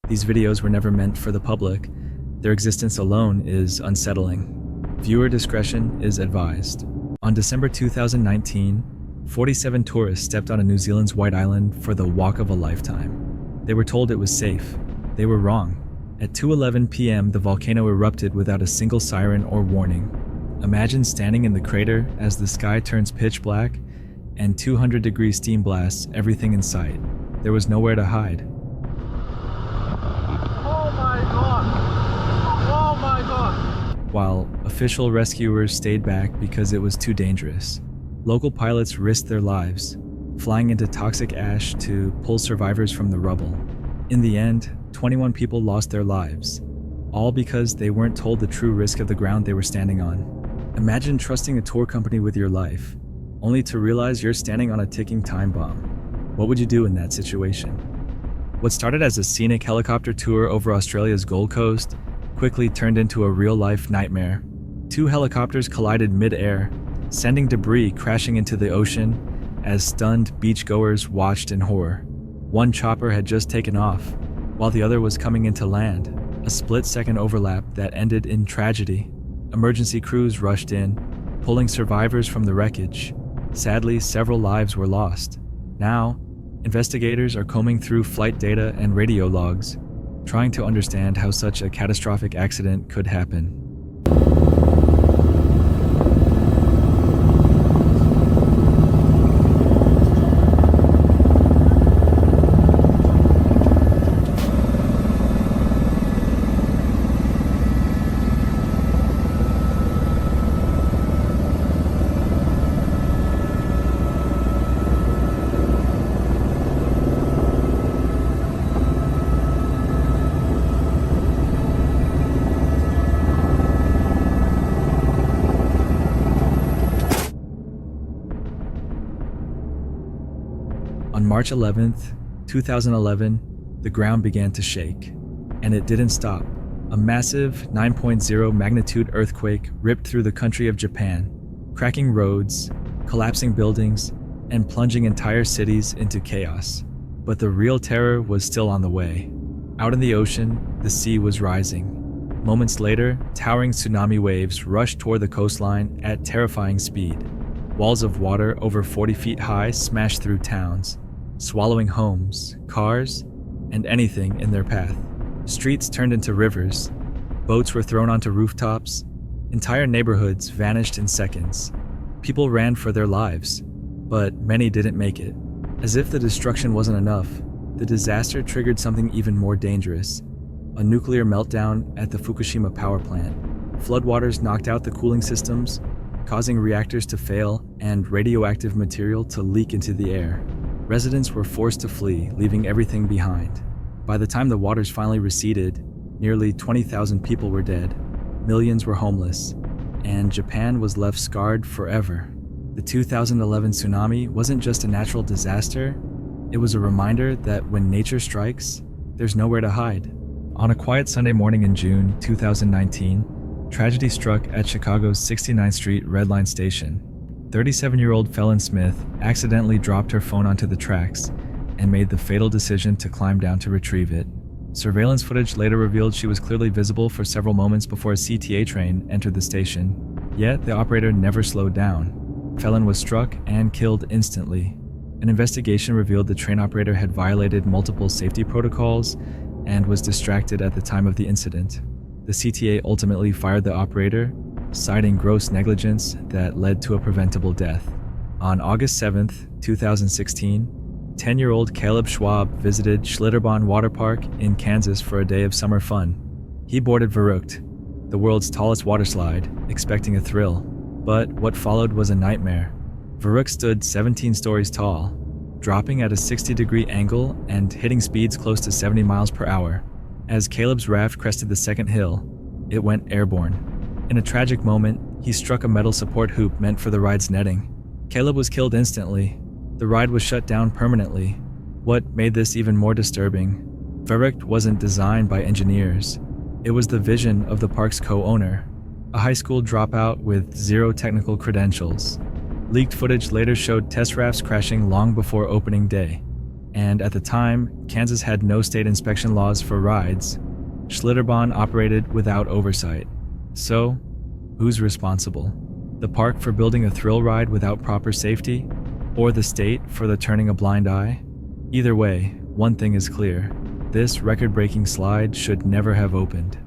These videos were never meant for the public. Their existence alone is unsettling. Viewer discretion is advised. On December 2019, 47 tourists stepped on New Zealand's White Island for the walk of a lifetime. They were told it was safe. They were wrong. At 2:11 p.m., the volcano erupted without a single siren or warning. Imagine standing in the crater as the sky turns pitch black and 200-degree steam blasts everything in sight. There was nowhere to hide. Oh my God! Oh my God! While official rescuers stayed back because it was too dangerous, local pilots risked their lives, flying into toxic ash to pull survivors from the rubble. In the end, 21 people lost their lives, all because they weren't told the true risk of the ground they were standing on. Imagine trusting a tour company with your life, only to realize you're standing on a ticking time bomb. What would you do in that situation? What started as a scenic helicopter tour over Australia's Gold Coast quickly turned into a real-life nightmare. 2 helicopters collided mid-air, sending debris crashing into the ocean as stunned beachgoers watched in horror. One chopper had just taken off, while the other was coming into land, a split-second overlap that ended in tragedy. Emergency crews rushed in, pulling survivors from the wreckage. Sadly, several lives were lost. Now, investigators are combing through flight data and radio logs, trying to understand how such a catastrophic accident could happen. On March 11th, 2011, the ground began to shake, and it didn't stop. A massive 9.0 magnitude earthquake ripped through the country of Japan, cracking roads, collapsing buildings, and plunging entire cities into chaos. But the real terror was still on the way. Out in the ocean, the sea was rising. Moments later, towering tsunami waves rushed toward the coastline at terrifying speed. Walls of water over 40 feet high smashed through towns, swallowing homes, cars, and anything in their path. Streets turned into rivers, boats were thrown onto rooftops, entire neighborhoods vanished in seconds. People ran for their lives, but many didn't make it. As if the destruction wasn't enough, the disaster triggered something even more dangerous: a nuclear meltdown at the Fukushima power plant. Floodwaters knocked out the cooling systems, causing reactors to fail and radioactive material to leak into the air. Residents were forced to flee, leaving everything behind. By the time the waters finally receded, nearly 20,000 people were dead, millions were homeless, and Japan was left scarred forever. The 2011 tsunami wasn't just a natural disaster, it was a reminder that when nature strikes, there's nowhere to hide. On a quiet Sunday morning in June 2019, tragedy struck at Chicago's 69th Street Red Line station. 37-year-old Felon Smith accidentally dropped her phone onto the tracks and made the fatal decision to climb down to retrieve it. Surveillance footage later revealed she was clearly visible for several moments before a CTA train entered the station. Yet the operator never slowed down. Felon was struck and killed instantly. An investigation revealed the train operator had violated multiple safety protocols and was distracted at the time of the incident. The CTA ultimately fired the operator, citing gross negligence that led to a preventable death. On August 7th, 2016, 10-year-old Caleb Schwab visited Schlitterbahn Water Park in Kansas for a day of summer fun. He boarded Verrückt, the world's tallest water slide, expecting a thrill. But what followed was a nightmare. Verrückt stood 17 stories tall, dropping at a 60-degree angle and hitting speeds close to 70 miles per hour. As Caleb's raft crested the second hill, it went airborne. In a tragic moment, he struck a metal support hoop meant for the ride's netting. Caleb was killed instantly. The ride was shut down permanently. What made this even more disturbing? Verrückt wasn't designed by engineers. It was the vision of the park's co-owner, a high school dropout with zero technical credentials. Leaked footage later showed test rafts crashing long before opening day, And at the time, Kansas had no state inspection laws for rides. Schlitterbahn operated without oversight. So, who's responsible? The park for building a thrill ride without proper safety? Or the state for the turning a blind eye? Either way, one thing is clear. This record-breaking slide should never have opened.